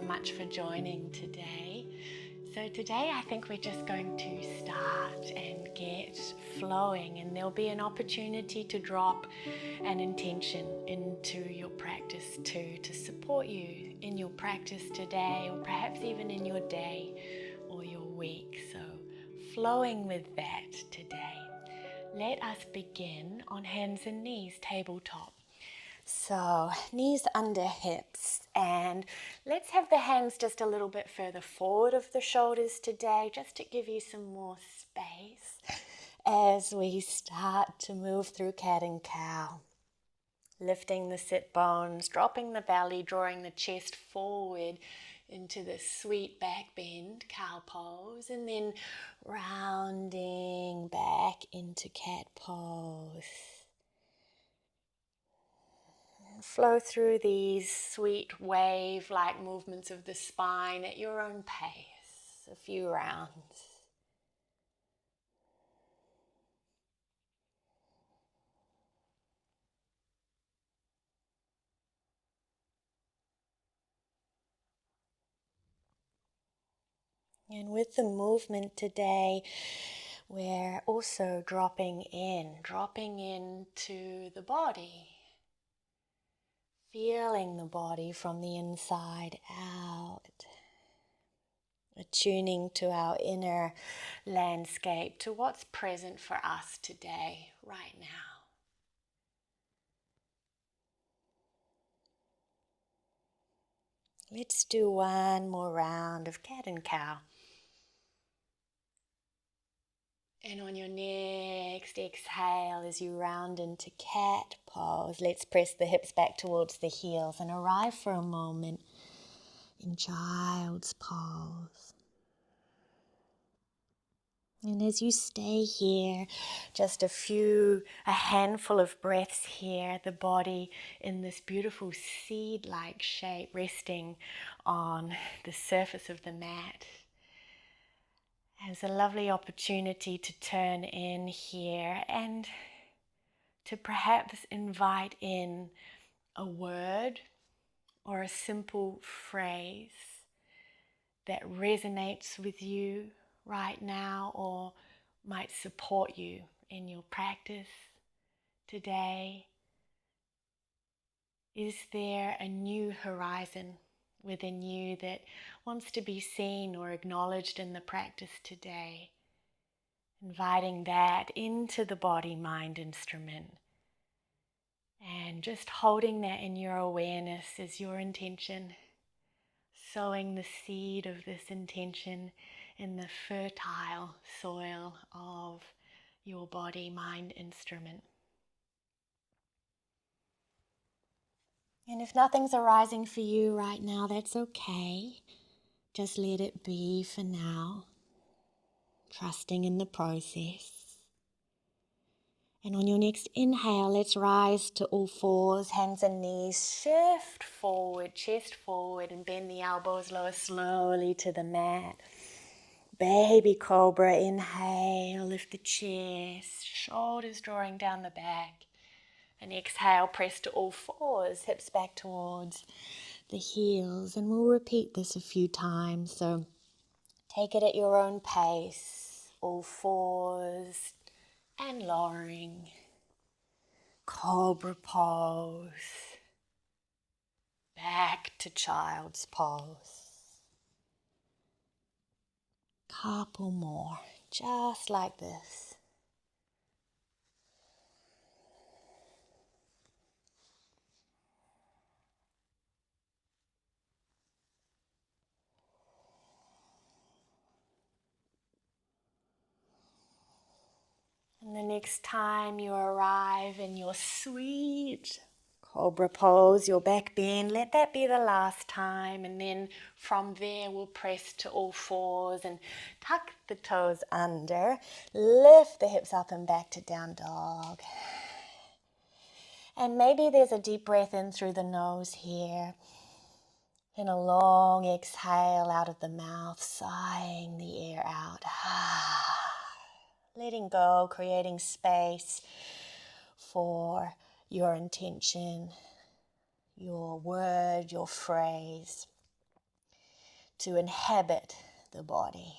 much for joining today. So today I think we're just going to start and get flowing, and there'll be an opportunity to drop an intention into your practice too, to support you in your practice today, or perhaps even in your day or your week. So flowing with that today. Let us begin on hands and knees, tabletop. So knees under hips, and let's have the hands just a little bit further forward of the shoulders today, just to give you some more space as we start to move through cat and cow. Lifting the sit bones, dropping the belly, drawing the chest forward into the sweet back bend, cow pose, and then rounding back into cat pose. Flow through these sweet wave-like movements of the spine at your own pace, a few rounds. And with the movement today, we're also dropping into the body. Feeling the body from the inside out. Attuning to our inner landscape, to what's present for us today, right now. Let's do one more round of cat and cow. And on your next exhale, as you round into cat pose, let's press the hips back towards the heels and arrive for a moment in child's pose. And as you stay here, just a handful of breaths here, the body in this beautiful seed-like shape resting on the surface of the mat. Has a lovely opportunity to turn in here and to perhaps invite in a word or a simple phrase that resonates with you right now or might support you in your practice today. Is there a new horizon within you that wants to be seen or acknowledged in the practice today? Inviting that into the body-mind instrument and just holding that in your awareness as your intention, sowing the seed of this intention in the fertile soil of your body-mind instrument. And if nothing's arising for you right now, that's okay. Just let it be for now, trusting in the process. And on your next inhale, let's rise to all fours, hands and knees, shift forward, chest forward, and bend the elbows lower slowly to the mat. Baby cobra, inhale, lift the chest, shoulders drawing down the back. And exhale, press to all fours, hips back towards the heels. And we'll repeat this a few times, so take it at your own pace. All fours and lowering. Cobra pose. Back to child's pose. Couple more, just like this. And the next time you arrive in your sweet cobra pose, your back bend, let that be the last time. And then from there, we'll press to all fours and tuck the toes under. Lift the hips up and back to down dog. And maybe there's a deep breath in through the nose here. And a long exhale out of the mouth, sighing the air out. Letting go, creating space for your intention, your word, your phrase. to inhabit the body.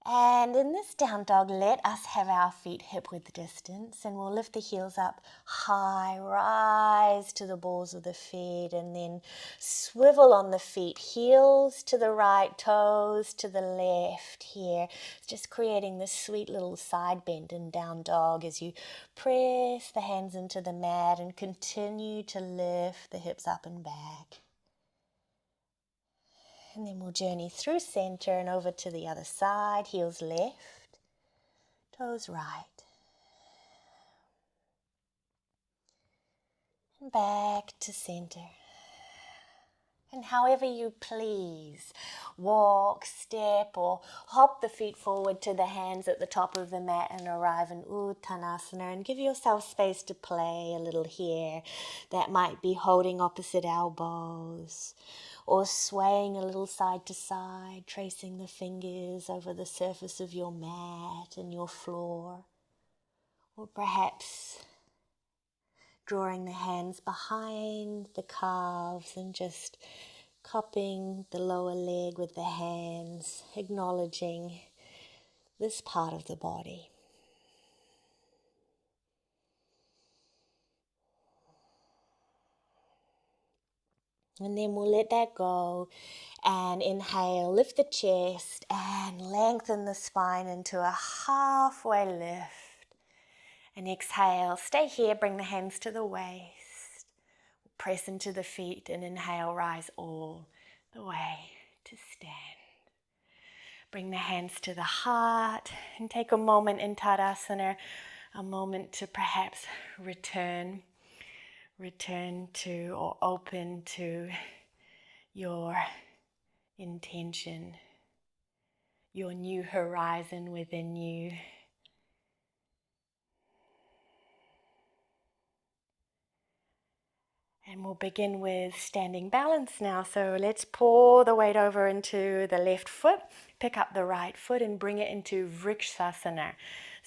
And in this down dog, let us have our feet hip width distance, and we'll lift the heels up high, rise to the balls of the feet, and then swivel on the feet, heels to the right, toes to the left here. Just creating this sweet little side bend in down dog as you press the hands into the mat and continue to lift the hips up and back. And then we'll journey through center and over to the other side, heels left, toes right. And back to center. And however you please, walk, step, or hop the feet forward to the hands at the top of the mat and arrive in Uttanasana, and give yourself space to play a little here. That might be holding opposite elbows, or swaying a little side to side, tracing the fingers over the surface of your mat and your floor. Or perhaps drawing the hands behind the calves and just cupping the lower leg with the hands, acknowledging this part of the body. And then we'll let that go and inhale, lift the chest and lengthen the spine into a halfway lift. And exhale, stay here, bring the hands to the waist. Press into the feet and inhale, rise all the way to stand. Bring the hands to the heart and take a moment in Tadasana, a moment to perhaps return to or open to your intention, your new horizon within you. And we'll begin with standing balance now. So let's pour the weight over into the left foot, pick up the right foot and bring it into Vrikshasana.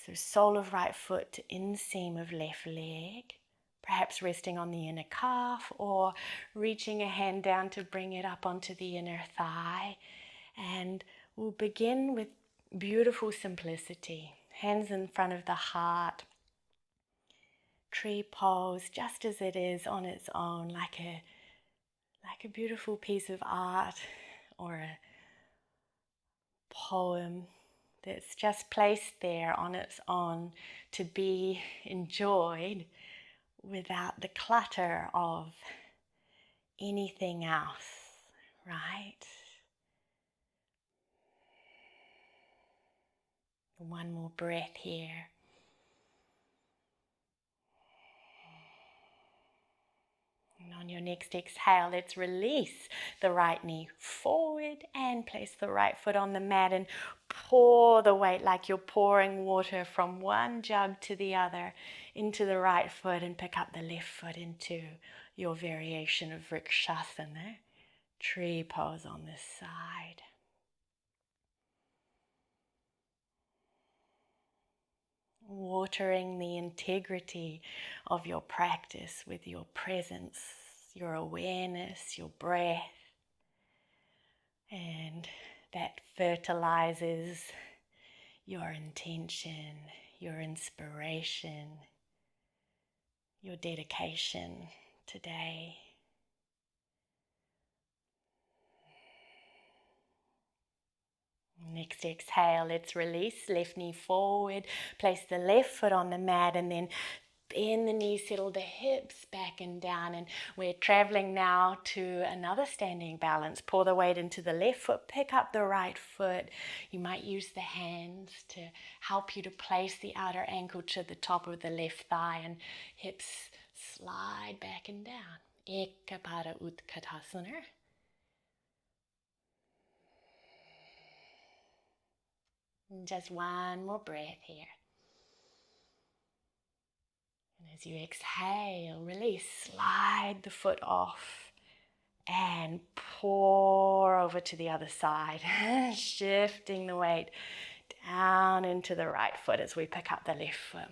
So sole of right foot to inseam of left leg. Perhaps resting on the inner calf or reaching a hand down to bring it up onto the inner thigh. And we'll begin with beautiful simplicity. Hands in front of the heart. Tree pose just as it is on its own, like a beautiful piece of art or a poem that's just placed there on its own to be enjoyed without the clutter of anything else, right? One more breath here. And on your next exhale, let's release the right knee forward and place the right foot on the mat and pour the weight like you're pouring water from one jug to the other into the right foot, and pick up the left foot into your variation of Vrikshasana, tree pose on this side. Watering the integrity of your practice with your presence, your awareness, your breath, and that fertilizes your intention, your inspiration, your dedication today. Next exhale, let's release, left knee forward, place the left foot on the mat and then bend the knees, settle the hips back and down, and we're traveling now to another standing balance. Pour the weight into the left foot, pick up the right foot. You might use the hands to help you to place the outer ankle to the top of the left thigh, and hips slide back and down. Ekapada Utkatasana. And just one more breath here. And as you exhale, release, slide the foot off and pour over to the other side, shifting the weight down into the right foot as we pick up the left foot.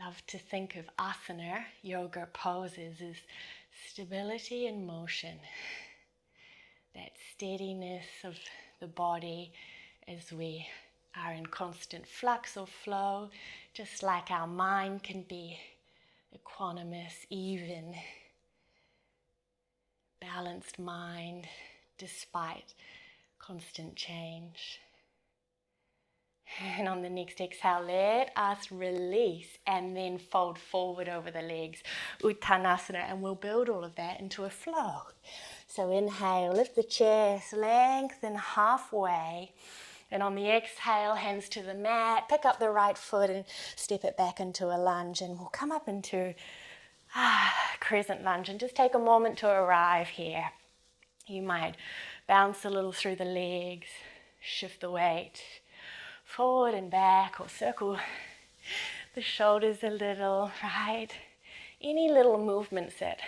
love to think of asana, yoga poses, as stability and motion. That steadiness of the body as we are in constant flux or flow, just like our mind can be equanimous, even, balanced mind despite constant change. And on the next exhale, let us release and then fold forward over the legs, Uttanasana, and we'll build all of that into a flow. So inhale, lift the chest, lengthen halfway. And on the exhale, hands to the mat, pick up the right foot and step it back into a lunge. And we'll come up into crescent lunge and just take a moment to arrive here. You might bounce a little through the legs, shift the weight forward and back, or circle the shoulders a little, right? Any little movements that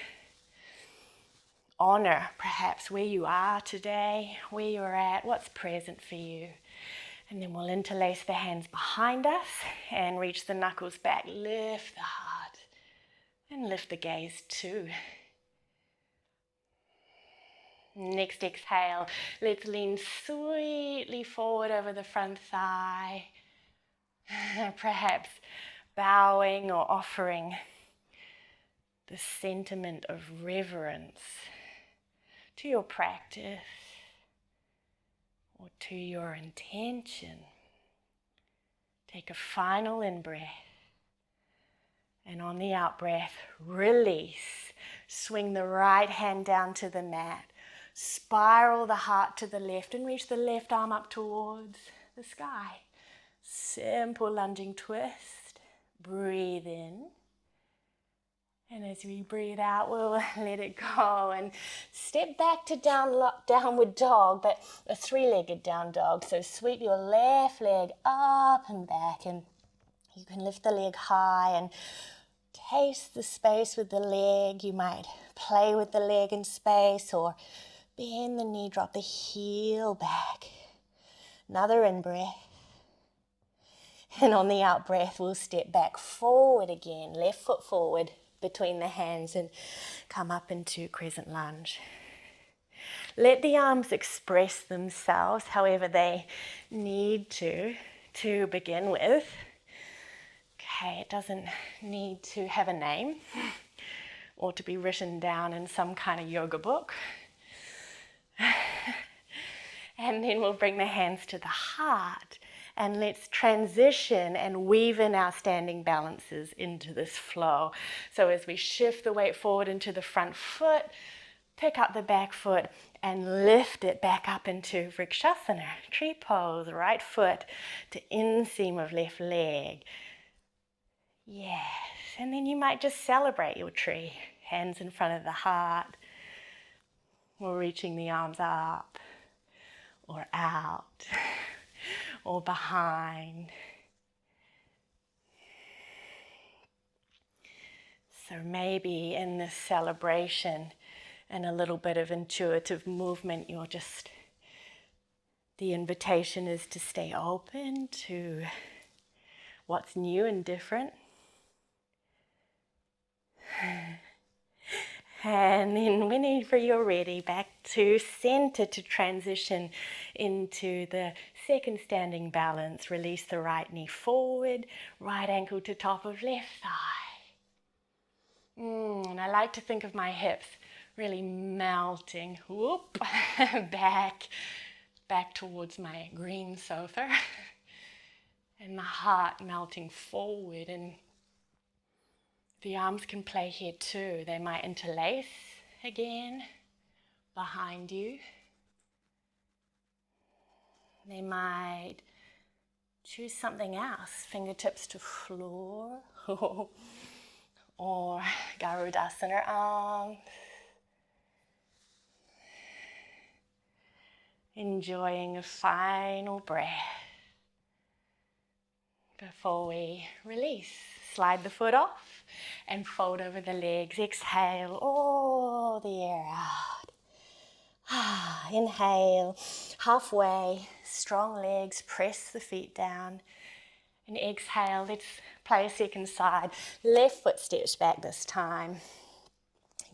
honor perhaps where you are today, where you're at, what's present for you. And then we'll interlace the hands behind us and reach the knuckles back, lift the heart and lift the gaze too. Next exhale, let's lean sweetly forward over the front thigh, perhaps bowing or offering the sentiment of reverence to your practice or to your intention. Take a final in-breath, and on the out-breath, release. Swing the right hand down to the mat. Spiral the heart to the left and reach the left arm up towards the sky. Simple lunging twist. Breathe in. And as we breathe out, we'll let it go and step back to downward dog, but a three-legged down dog. So sweep your left leg up and back, and you can lift the leg high and taste the space with the leg. You might play with the leg in space or bend the knee, drop the heel back. Another in-breath. And on the out-breath, we'll step back forward again, left foot forward between the hands and come up into crescent lunge. Let the arms express themselves however they need to begin with. Okay, it doesn't need to have a name or to be written down in some kind of yoga book. And then we'll bring the hands to the heart and let's transition and weave in our standing balances into this flow. So as we shift the weight forward into the front foot, pick up the back foot and lift it back up into Vrikshasana, tree pose, right foot to inseam of left leg. Yes, and then you might just celebrate your tree. Hands in front of the heart, or reaching the arms up, or out, or behind. So maybe in this celebration and a little bit of intuitive movement, the invitation is to stay open to what's new and different. And then whenever you're ready, back to center to transition into the second standing balance. Release the right knee forward, right ankle to top of left thigh. And I like to think of my hips really melting, back towards my green sofa. And the heart melting forward, and the arms can play here too. They might interlace again behind you. They might choose something else, fingertips to floor, or Garudasana arms. Enjoying a final breath before we release. Slide the foot off and fold over the legs. Exhale all the air out. Inhale, halfway, strong legs, press the feet down. And exhale, let's play a second side. Left foot steps back this time.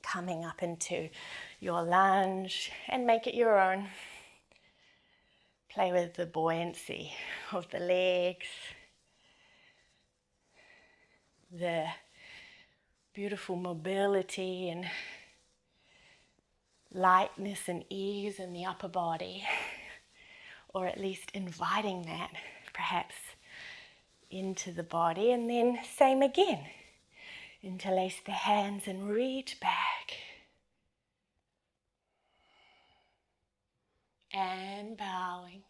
Coming up into your lunge and make it your own. Play with the buoyancy of the legs, the beautiful mobility and lightness and ease in the upper body, or at least inviting that perhaps into the body. And then same again. Interlace the hands and reach back. And bowing.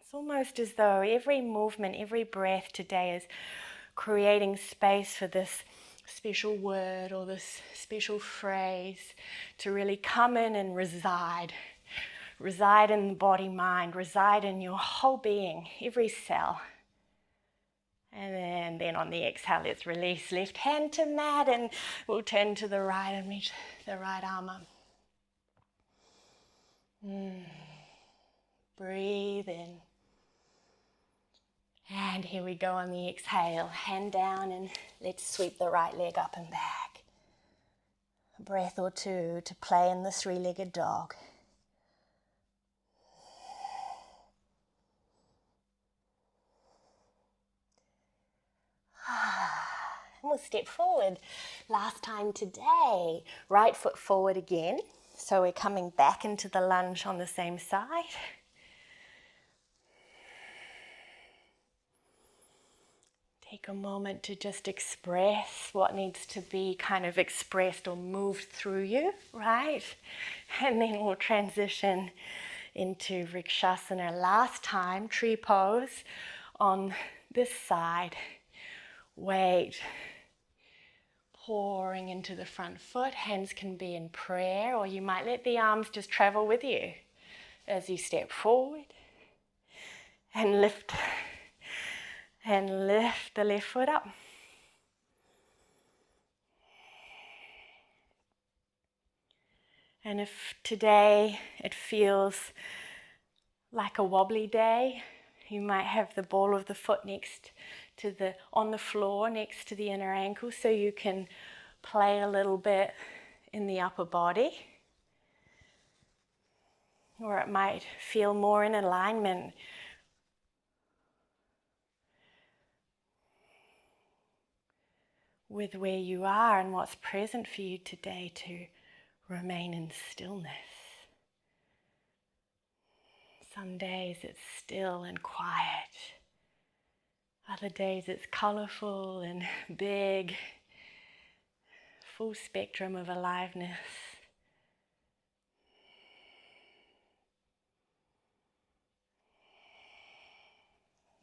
It's almost as though every movement, every breath today is creating space for this special word or this special phrase to really come in and reside. Reside in the body, mind, reside in your whole being, every cell. And then on the exhale, let's release. Left hand to mat, and we'll turn to the right and reach the right arm up. Breathe in. And here we go on the exhale. Hand down and let's sweep the right leg up and back. A breath or two to play in the three-legged dog. And we'll step forward. Last time today, right foot forward again. So we're coming back into the lunge on the same side. Take a moment to just express what needs to be kind of expressed or moved through you, right? And then we'll transition into Vrikshasana. Last time, tree pose on this side. Weight pouring into the front foot. Hands can be in prayer, or you might let the arms just travel with you as you step forward. And lift the left foot up. And if today it feels like a wobbly day, you might have the ball of the foot on the floor next to the inner ankle, so you can play a little bit in the upper body. Or it might feel more in alignment with where you are and what's present for you today to remain in stillness. Some days it's still and quiet. Other days it's colorful and big, full spectrum of aliveness.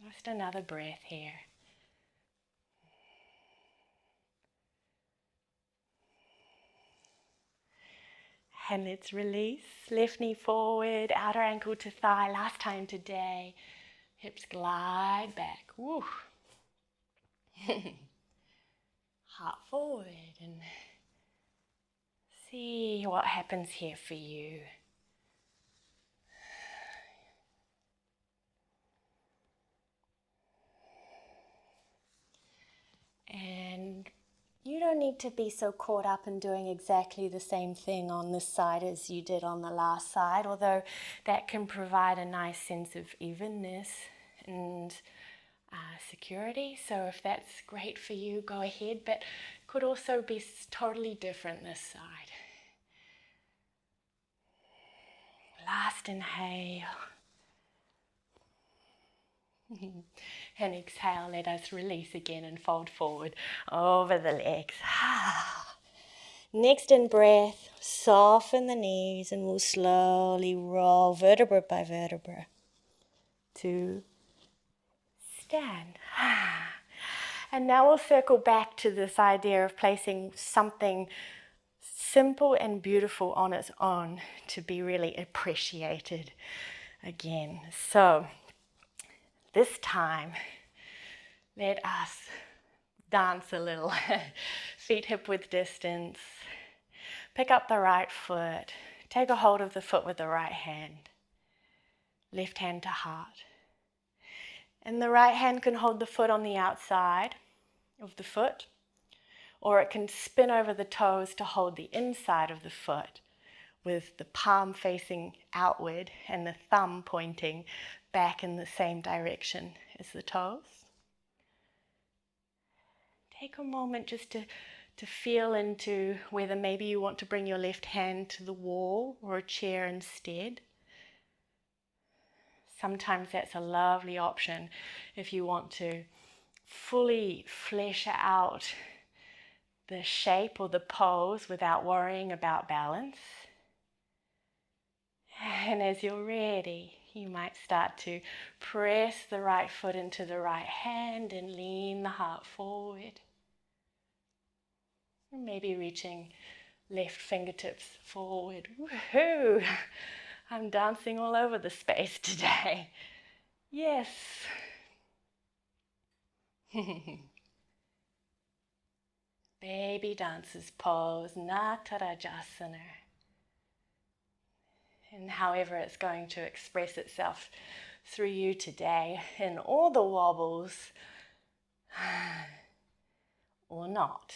Just another breath here. And let's release. Left knee forward, outer ankle to thigh. Last time today. Hips glide back. Woo. Heart forward and see what happens here for you. And you don't need to be so caught up in doing exactly the same thing on this side as you did on the last side, although that can provide a nice sense of evenness and security. So if that's great for you, go ahead, but could also be totally different this side. Last inhale. And exhale, let us release again and fold forward over the legs. Next in breath, soften the knees and we'll slowly roll vertebra by vertebra to stand. And now we'll circle back to this idea of placing something simple and beautiful on its own to be really appreciated again. So this time, let us dance a little. Feet hip width distance. Pick up the right foot. Take a hold of the foot with the right hand. Left hand to heart. And the right hand can hold the foot on the outside of the foot, or it can spin over the toes to hold the inside of the foot with the palm facing outward and the thumb pointing back in the same direction as the toes. Take a moment just to feel into whether maybe you want to bring your left hand to the wall or a chair instead. Sometimes that's a lovely option if you want to fully flesh out the shape or the pose without worrying about balance. And as you're ready, you might start to press the right foot into the right hand and lean the heart forward. Maybe reaching left fingertips forward. Woohoo! I'm dancing all over the space today. Yes. Baby dancer's pose, Natarajasana. And however it's going to express itself through you today in all the wobbles or not.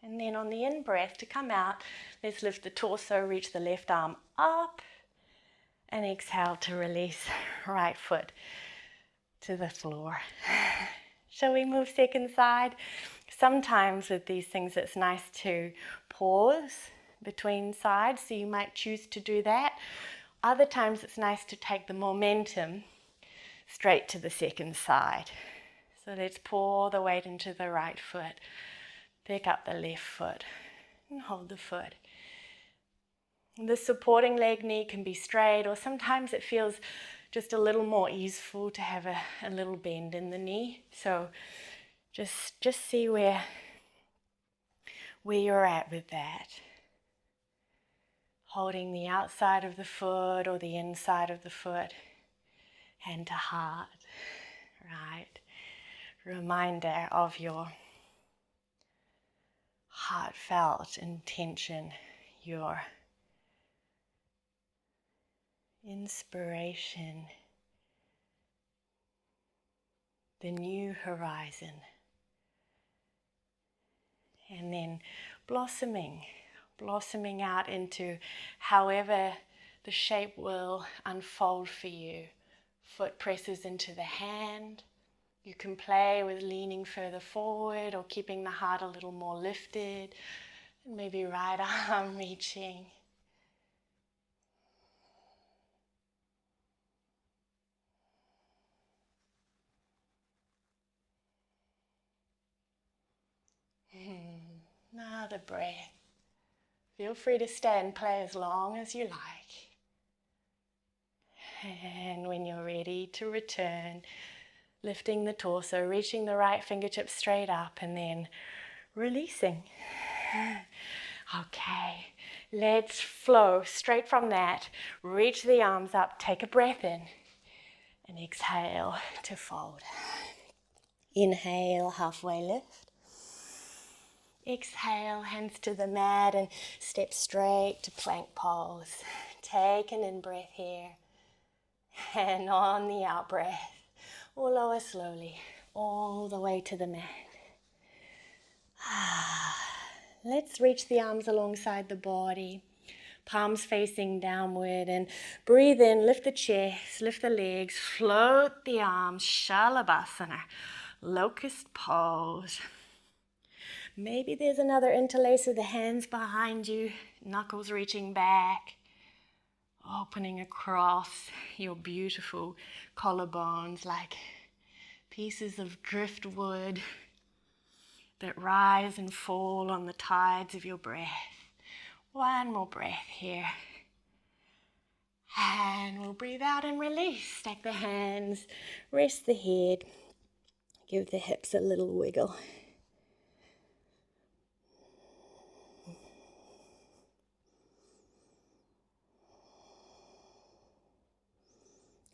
And then on the in-breath to come out, let's lift the torso, reach the left arm up, and exhale to release right foot to the floor. Shall we move second side? Sometimes with these things it's nice to pause between sides, so you might choose to do that. Other times it's nice to take the momentum straight to the second side. So let's pour the weight into the right foot. Pick up the left foot and hold the foot. The supporting leg knee can be straight, or sometimes it feels just a little more easeful to have a little bend in the knee. So just see where you're at with that. Holding the outside of the foot or the inside of the foot, hand to heart, right? Reminder of your heartfelt intention, your inspiration, the new horizon, and then blossoming out into however the shape will unfold for you. Foot presses into the hand. You can play with leaning further forward or keeping the heart a little more lifted. And maybe right arm reaching. Another breath. Feel free to stay and play as long as you like. And when you're ready to return, lifting the torso, reaching the right fingertips straight up, and then releasing. Okay, let's flow straight from that. Reach the arms up, take a breath in, and exhale to fold. Inhale, halfway lift. Exhale, hands to the mat and step straight to plank pose. Take an in-breath here. And on the out-breath, we'll lower slowly all the way to the mat. Let's reach the arms alongside the body. Palms facing downward, and breathe in, lift the chest, lift the legs, float the arms, Shalabhasana, locust pose. Maybe there's another interlace of the hands behind you, knuckles reaching back, opening across your beautiful collarbones like pieces of driftwood that rise and fall on the tides of your breath. One more breath here. And we'll breathe out and release. Stack the hands, rest the head, give the hips a little wiggle.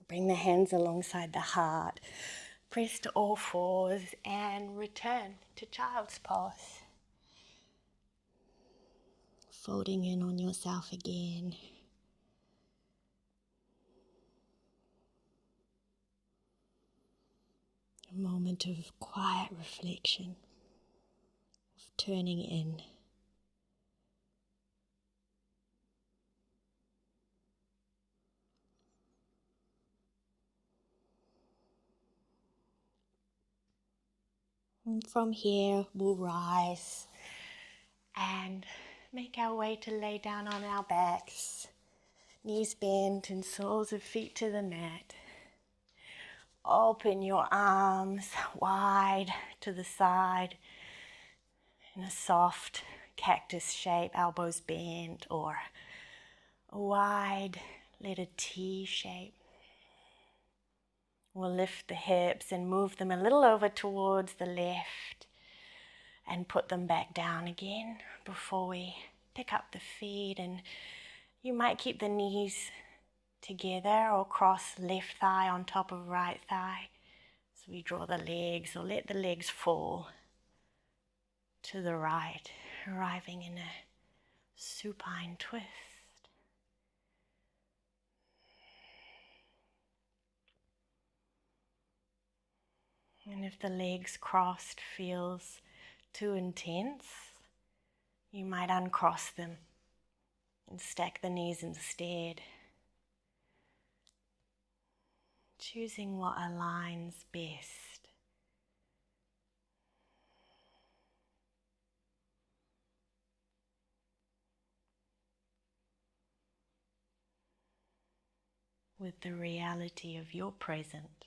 Bring the hands alongside the heart. Press to all fours and return to child's pose. Folding in on yourself again. A moment of quiet reflection, of turning in. And from here, we'll rise and make our way to lay down on our backs, knees bent and soles of feet to the mat. Open your arms wide to the side in a soft cactus shape, elbows bent, or a wide letter T shape. We'll lift the hips and move them a little over towards the left and put them back down again before we pick up the feet. And you might keep the knees together or cross left thigh on top of right thigh. So we draw the legs or let the legs fall to the right, arriving in a supine twist. And if the legs crossed feels too intense, you might uncross them and stack the knees instead, choosing what aligns best. With the reality of your present.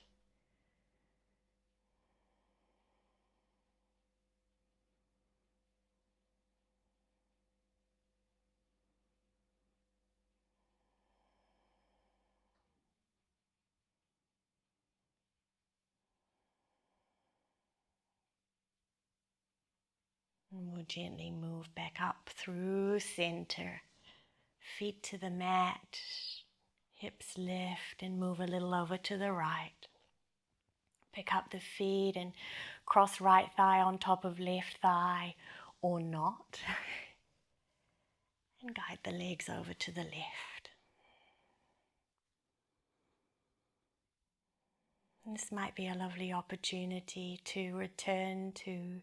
And we'll gently move back up through center, feet to the mat, hips lift and move a little over to the right. Pick up the feet and cross right thigh on top of left thigh or not. And guide the legs over to the left. And this might be a lovely opportunity to return to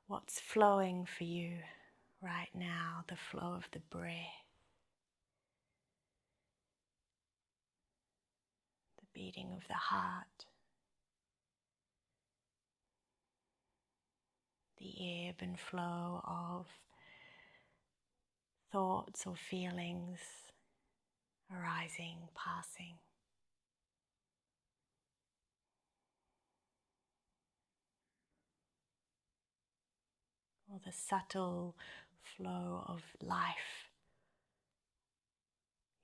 what's flowing for you right now, the flow of the breath, the beating of the heart, the ebb and flow of thoughts or feelings arising, passing. Or the subtle flow of life,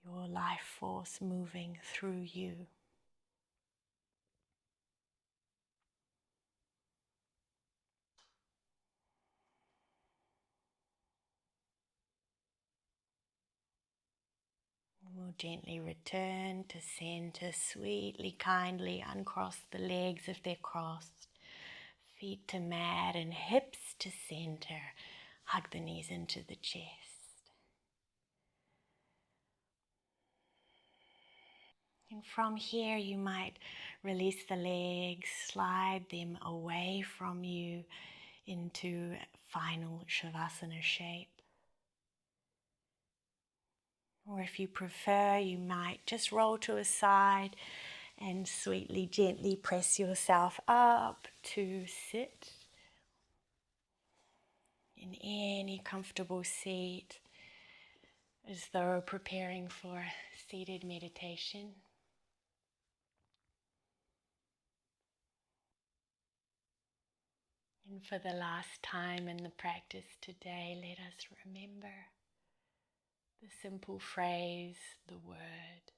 your life force moving through you. We'll gently return to center, sweetly, kindly uncross the legs if they're crossed. Feet to mat and hips to center. Hug the knees into the chest. And from here you might release the legs, slide them away from you into final Shavasana shape. Or if you prefer, you might just roll to a side and sweetly, gently press yourself up to sit in any comfortable seat, as though preparing for seated meditation. And for the last time in the practice today, let us remember the simple phrase, the word.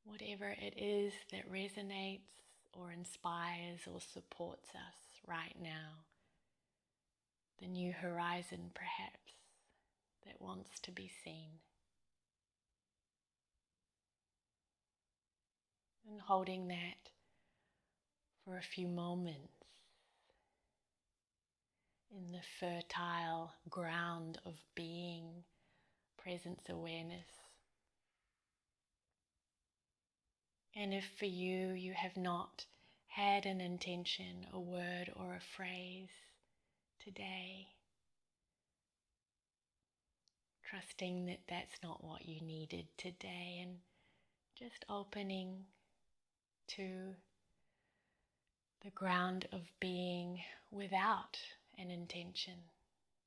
Whatever it is that resonates or inspires or supports us right now. The new horizon, perhaps, that wants to be seen. And holding that for a few moments in the fertile ground of being, presence awareness. And if for you, you have not had an intention, a word or a phrase today, trusting that that's not what you needed today, and just opening to the ground of being without an intention,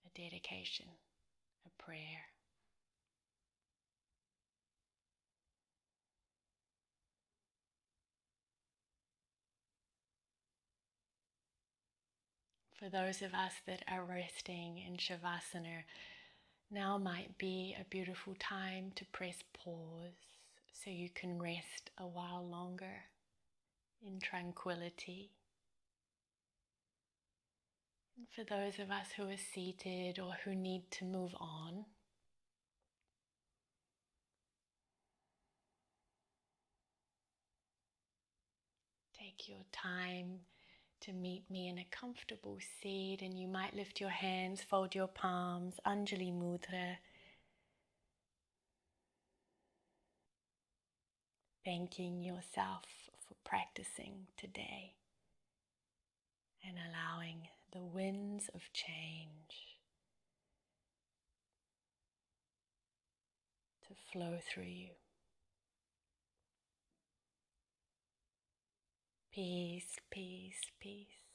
a dedication, a prayer. For those of us that are resting in Shavasana, now might be a beautiful time to press pause so you can rest a while longer in tranquility. And for those of us who are seated or who need to move on, take your time to meet me in a comfortable seat, and you might lift your hands, fold your palms, Anjali Mudra, thanking yourself for practicing today and allowing the winds of change to flow through you. Peace, peace, peace.